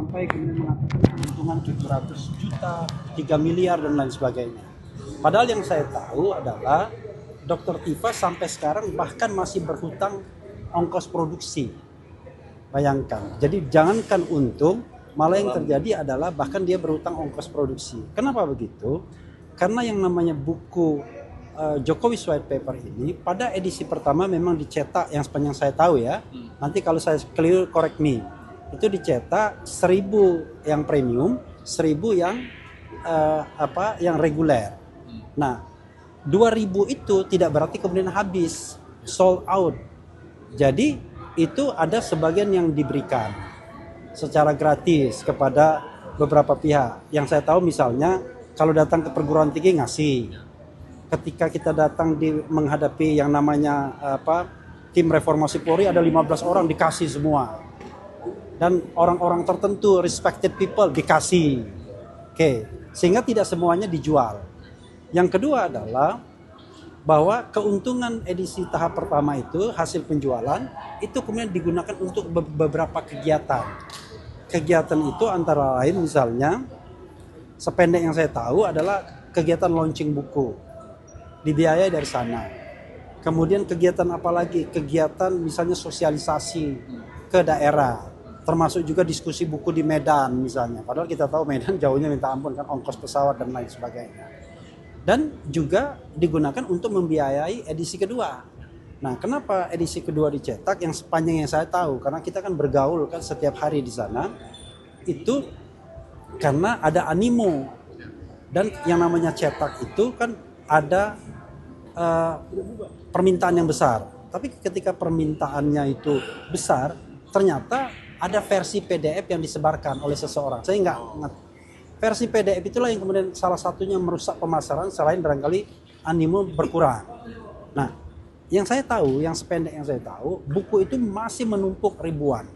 sampai kemudian mengatakan keuntungan 700 juta, 3 miliar dan lain sebagainya. Padahal yang saya tahu adalah Dr. Tifa sampai sekarang bahkan masih berhutang ongkos produksi. Bayangkan, jadi jangankan untung, malah yang terjadi adalah bahkan dia berhutang ongkos produksi. Kenapa begitu? Karena yang namanya buku Jokowi's White Paper ini pada edisi pertama memang dicetak yang sepanjang saya tahu ya. Nanti kalau saya keliru correct me. Itu dicetak 1000 yang premium, 1000 yang yang reguler. Nah, 2000 itu tidak berarti kemudian habis, sold out. Jadi itu ada sebagian yang diberikan secara gratis kepada beberapa pihak. Yang saya tahu misalnya kalau datang ke perguruan tinggi ngasih. Ketika kita datang menghadapi yang namanya tim reformasi Polri ada 15 orang dikasih semua. Dan orang-orang tertentu respected people dikasih. Oke, sehingga tidak semuanya dijual. Yang kedua adalah bahwa keuntungan edisi tahap pertama itu hasil penjualan itu kemudian digunakan untuk beberapa kegiatan. Kegiatan itu antara lain misalnya sependek yang saya tahu adalah kegiatan launching buku. Dibiayai dari sana. Kemudian kegiatan apa lagi? Kegiatan misalnya sosialisasi ke daerah, termasuk juga diskusi buku di Medan misalnya. Padahal kita tahu Medan jauhnya minta ampun kan, ongkos pesawat dan lain sebagainya. Dan juga digunakan untuk membiayai edisi kedua. Nah, kenapa edisi kedua dicetak? Yang sepanjang yang saya tahu, karena kita kan bergaul kan setiap hari di sana, itu karena ada animo. Dan yang namanya cetak itu kan ada permintaan yang besar. Tapi ketika permintaannya itu besar, ternyata ada versi PDF yang disebarkan oleh seseorang. Saya nggak ngerti. Versi PDF itulah yang kemudian salah satunya merusak pemasaran, selain barangkali animo berkurang. Nah, yang saya tahu, yang sependek yang saya tahu, buku itu masih menumpuk ribuan.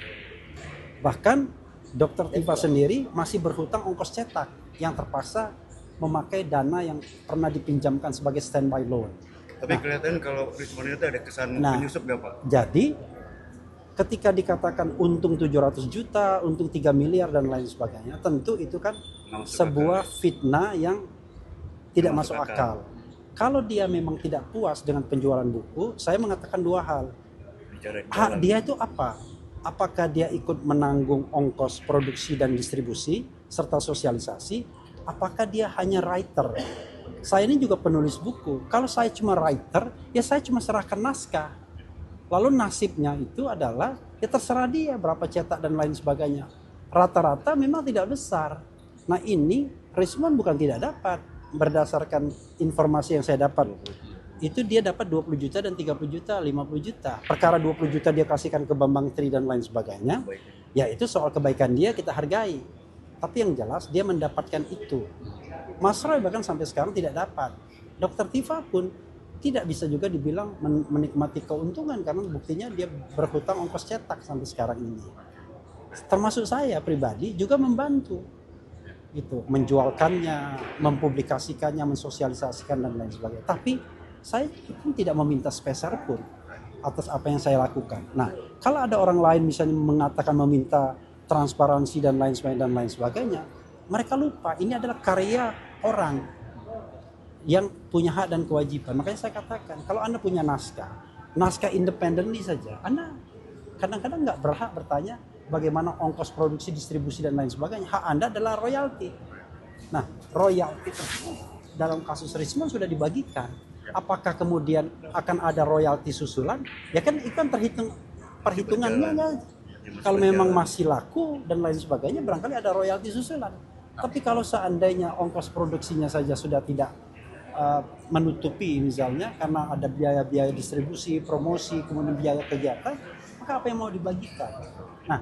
Bahkan Dr. Tifa sendiri masih berhutang ongkos cetak yang terpaksa memakai dana yang pernah dipinjamkan sebagai standby loan. Tapi kelihatan kalau Richmond itu ada kesan menyusup gak Pak? Jadi ketika dikatakan untung 700 juta, untung 3 miliar dan lain sebagainya, tentu itu kan sebuah fitnah yang tidak masuk akal. Kalau dia memang tidak puas dengan penjualan buku, saya mengatakan dua hal. Dia itu apa? Apakah dia ikut menanggung ongkos produksi dan distribusi serta sosialisasi? Apakah dia hanya writer? Saya ini juga penulis buku. Kalau saya cuma writer, ya saya cuma serahkan naskah. Lalu nasibnya itu adalah ya terserah dia berapa cetak dan lain sebagainya. Rata-rata memang tidak besar. Nah ini Richmond bukan tidak dapat. Berdasarkan informasi yang saya dapat, itu dia dapat 20 juta dan 30 juta, 50 juta. Perkara 20 juta dia kasihkan ke Bambang Tri dan lain sebagainya. Ya itu soal kebaikan dia, kita hargai. Tapi yang jelas dia mendapatkan itu. Mas Roy bahkan sampai sekarang tidak dapat. Dr. Tifa pun tidak bisa juga dibilang menikmati keuntungan karena buktinya dia berhutang ongkos cetak sampai sekarang ini. Termasuk saya pribadi juga membantu gitu, menjualkannya, mempublikasikannya, mensosialisasikan dan lain sebagainya. Tapi saya pun tidak meminta sepeser pun atas apa yang saya lakukan. Nah, kalau ada orang lain misalnya mengatakan meminta transparansi dan lain sebagainya, mereka lupa ini adalah karya orang yang punya hak dan kewajiban. Makanya saya katakan, kalau Anda punya naskah independen saja, Anda kadang-kadang nggak berhak bertanya bagaimana ongkos produksi, distribusi dan lain sebagainya. Hak Anda adalah royalti. Nah, royalti dalam kasus Richmond sudah dibagikan. Apakah kemudian akan ada royalti susulan? Ya kan itu kan perhitungannya kan. Kalau memang masih laku dan lain sebagainya, barangkali ada royalti susulan. Tapi kalau seandainya ongkos produksinya saja sudah tidak menutupi misalnya karena ada biaya-biaya distribusi, promosi, kemudian biaya kegiatan, maka apa yang mau dibagikan? Nah,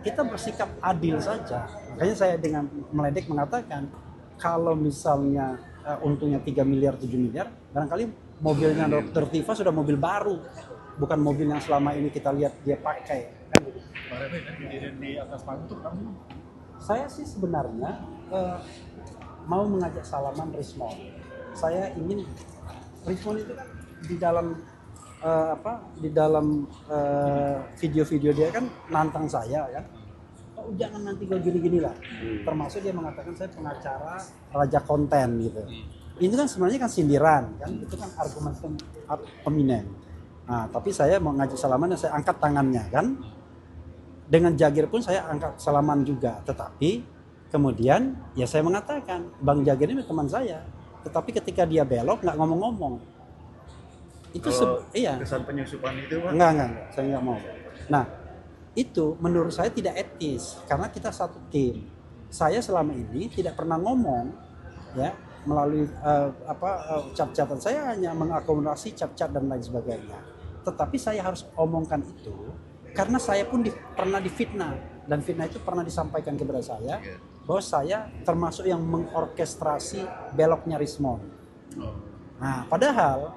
kita bersikap adil saja. Makanya saya dengan meledek mengatakan kalau misalnya untungnya 3 miliar, 7 miliar, barangkali mobilnya Dr. Tifa sudah mobil baru, bukan mobil yang selama ini kita lihat dia pakai. Di atas panggung kamu? Saya sih sebenarnya mau mengajak salaman Richmond. Saya ingin Richmond itu kan di dalam video-video dia kan nantang saya ya. oh jangan nanti gue gini-gini lah. Termasuk dia mengatakan saya pengacara raja konten gitu. Ini kan sebenarnya kan sindiran kan, itu kan argumen feminin. Nah, tapi saya mau ngajak salaman, saya angkat tangannya kan. Dengan Jagir pun saya angkat salaman juga, tetapi kemudian ya saya mengatakan Bang Jagir ini teman saya, tetapi ketika dia belok nggak ngomong-ngomong. Itu iya. Kesan penyusupan itu Pak? Enggak, saya nggak mau. Nah, itu menurut saya tidak etis karena kita satu tim. Saya selama ini tidak pernah ngomong ya melalui cap-catan, saya hanya mengakomodasi cap-cat dan lain sebagainya. Tetapi saya harus omongkan itu karena saya pun pernah difitnah, dan fitnah itu pernah disampaikan kepada saya bahwa saya termasuk yang mengorkestrasi beloknya Rismond. Nah, padahal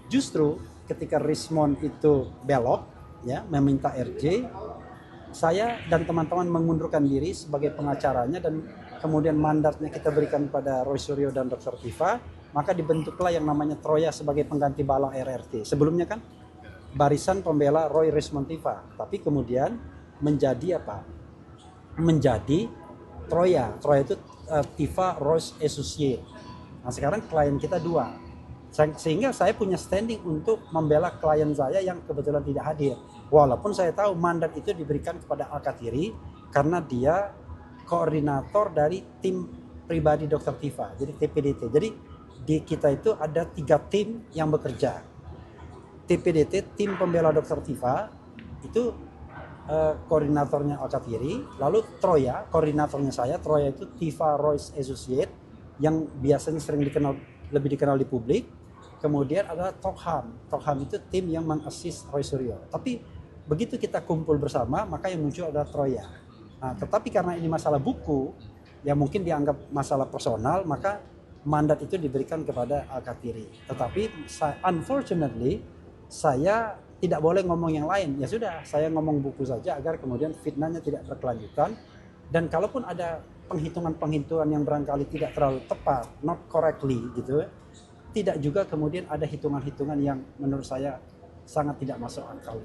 justru ketika Rismond itu belok ya meminta RJ, saya dan teman-teman mengundurkan diri sebagai pengacaranya, dan kemudian mandatnya kita berikan pada Roy Suryo dan Dr. Tifa, maka dibentuklah yang namanya Troya sebagai pengganti Bala RRT. Sebelumnya kan Barisan Pembela Roy Rismond Tifa, tapi kemudian menjadi apa? Menjadi Troya. Troya itu Tifa Royce Associate. Nah, sekarang klien kita 2. Sehingga saya punya standing untuk membela klien saya yang kebetulan tidak hadir. Walaupun saya tahu mandat itu diberikan kepada Al-Kathiri karena dia koordinator dari tim pribadi Dr. Tifa, jadi TPDT. Jadi di kita itu ada 3 tim yang bekerja. TPDT, tim pembela Dr. Tifa, itu koordinatornya Al-Kathiri. Lalu Troya, koordinatornya saya. Troya itu Tifa Royce Associate yang biasanya sering lebih dikenal di publik. Kemudian ada Tokham. Tokham itu tim yang mengassist Roy Suryo. Tapi begitu kita kumpul bersama, maka yang muncul adalah Troya. Nah, tetapi karena ini masalah buku, yang mungkin dianggap masalah personal, maka mandat itu diberikan kepada Al-Kathiri. Tetapi unfortunately, saya tidak boleh ngomong yang lain. Ya sudah, saya ngomong buku saja agar kemudian fitnahnya tidak berkelanjutan. Dan kalaupun ada penghitungan-penghitungan yang barangkali tidak terlalu tepat, not correctly gitu, tidak juga kemudian ada hitungan-hitungan yang menurut saya sangat tidak masuk akal.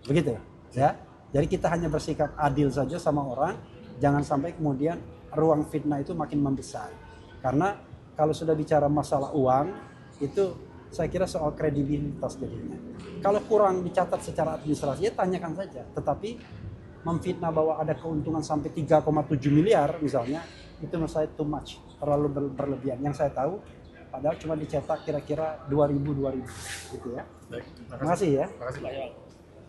Begitu ya. Jadi kita hanya bersikap adil saja sama orang, jangan sampai kemudian ruang fitnah itu makin membesar. Karena kalau sudah bicara masalah uang, itu saya kira soal kredibilitas jadinya. Kalau kurang dicatat secara administrasi, ya tanyakan saja. Tetapi memfitnah bahwa ada keuntungan sampai 3,7 miliar misalnya, itu menurut saya too much, terlalu berlebihan. Yang saya tahu, padahal cuma dicetak kira-kira 2.000 gitu ya. Baik, terima kasih ya. Terima kasih Pak.